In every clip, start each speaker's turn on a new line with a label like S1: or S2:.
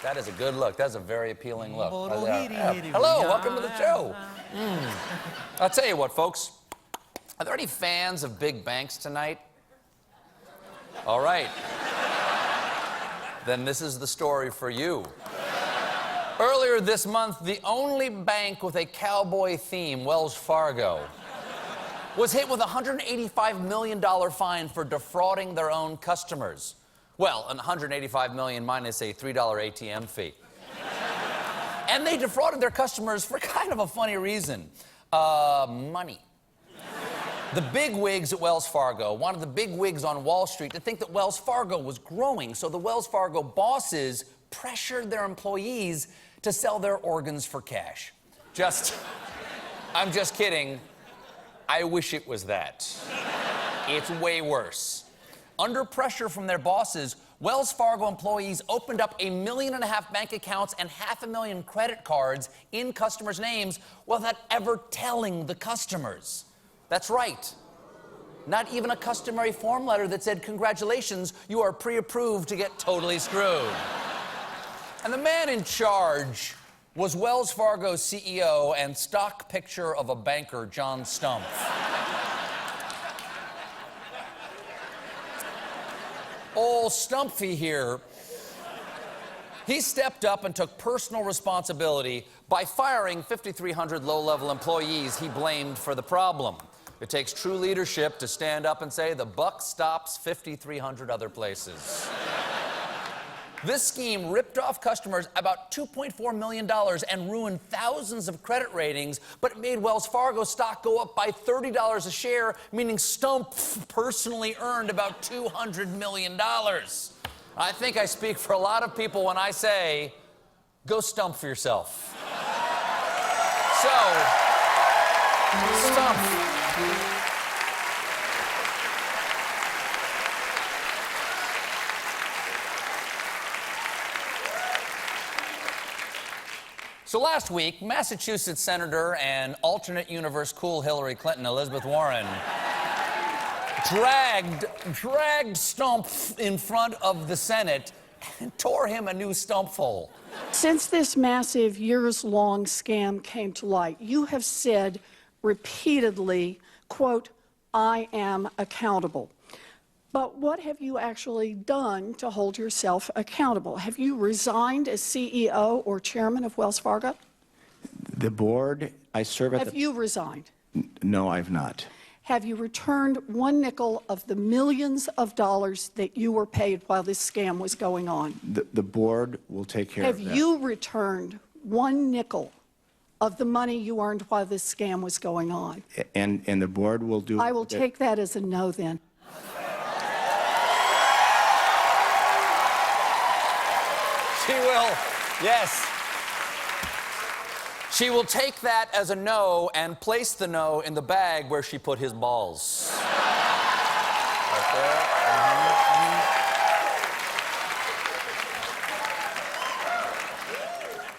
S1: That is a good look. That's a very appealing look. Hello, welcome to the show. I'll tell you what, folks. Are there any fans of big banks tonight? All right. Then this is the story for you. Earlier this month, the only bank with a cowboy theme, Wells Fargo, was hit with a $185 million fine for defrauding their own customers. Well, $185 million minus a $3 ATM fee. And they defrauded their customers for kind of a funny reason. Money. The bigwigs at Wells Fargo wanted the bigwigs on Wall Street to think that Wells Fargo was growing, so the Wells Fargo bosses pressured their employees to sell their organs for cash. I'm just kidding. I wish it was that. It's way worse. Under pressure from their bosses, Wells Fargo employees opened up 1.5 million bank accounts and 500,000 credit cards in customers' names without ever telling the customers. That's right. Not even a customary form letter that said, "Congratulations, you are pre-approved to get totally screwed." And the man in charge was Wells Fargo's CEO and stock picture of a banker, John Stumpf. Old Stumpfy here, he stepped up and took personal responsibility by firing 5,300 low-level employees he blamed for the problem. It takes true leadership to stand up and say the buck stops 5,300 other places. This scheme ripped off customers about $2.4 million and ruined thousands of credit ratings, but it made Wells Fargo stock go up by $30 a share, meaning Stumpf personally earned about $200 million. I think I speak for a lot of people when I say, go Stumpf for yourself. So, Stumpf. So last week, Massachusetts Senator and alternate universe cool Hillary Clinton, Elizabeth Warren, dragged Stumpf in front of the Senate and tore him a new Stumpf hole.
S2: Since this massive years-long scam came to light, you have said repeatedly, quote, "I am accountable." But what have you actually done to hold yourself accountable? Have you resigned as CEO or chairman of Wells Fargo?
S3: The board, I serve at
S2: Have you resigned?
S3: No, I've not.
S2: Have you returned one nickel of the millions of dollars that you were paid while this scam was going on?
S3: The board will take care of that.
S2: Have you returned one nickel of the money you earned while this scam was going on?
S3: And the board will do...
S2: I will take that as a no then.
S1: She will, yes. She will take that as a no and place the no in the bag where she put his balls. Right there.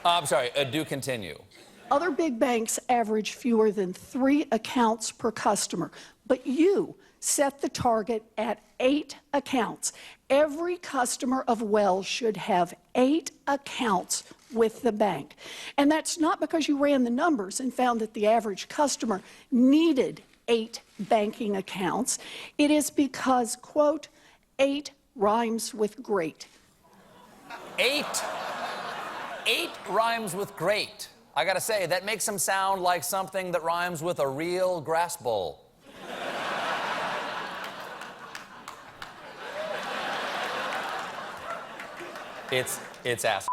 S1: I'm sorry, do continue.
S2: Other big banks average fewer than 3 accounts per customer, but you set the target at 8 accounts. Every customer of Wells should have 8 accounts with the bank. And that's not because you ran the numbers and found that the average customer needed 8 banking accounts. It is because, quote, 8 rhymes with great.
S1: 8 rhymes with great. I gotta say, that makes him sound like something that rhymes with a real grass bowl. It's ass.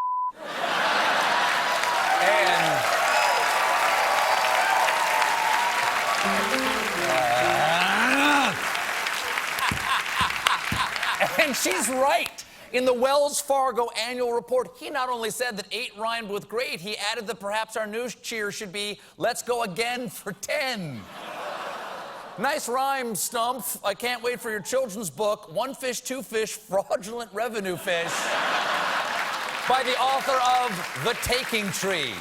S1: And she's right. In the Wells Fargo annual report, he not only said that 8 rhymed with great, he added that perhaps our news cheer should be, let's go again for 10. Nice rhyme, Stumpf. I can't wait for your children's book, One Fish, Two Fish, Fraudulent Revenue Fish, by the author of The Taking Tree.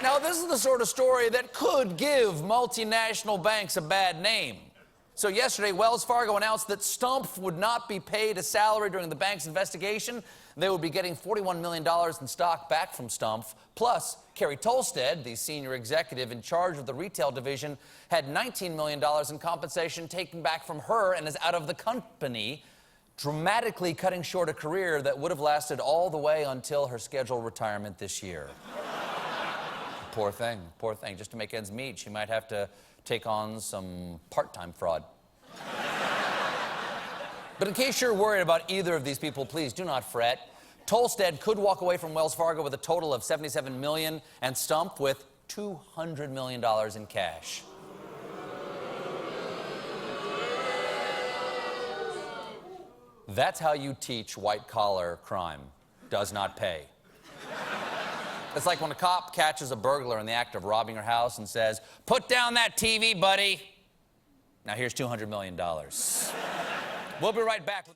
S1: Now, this is the sort of story that could give multinational banks a bad name. So yesterday, Wells Fargo announced that Stumpf would not be paid a salary during the bank's investigation. They would be getting $41 million in stock back from Stumpf. Plus, Carrie Tolstead, the senior executive in charge of the retail division, had $19 million in compensation taken back from her and is out of the company, dramatically cutting short a career that would have lasted all the way until her scheduled retirement this year. Poor thing, just to make ends meet. She might have to take on some part-time fraud. But in case you're worried about either of these people, please do not fret. Tolstead could walk away from Wells Fargo with a total of $77 million and Stumpf with $200 million in cash. That's how you teach white-collar crime. Does not pay. It's like when a cop catches a burglar in the act of robbing your house and says, "Put down that TV, buddy." Now here's $200 million. We'll be right back.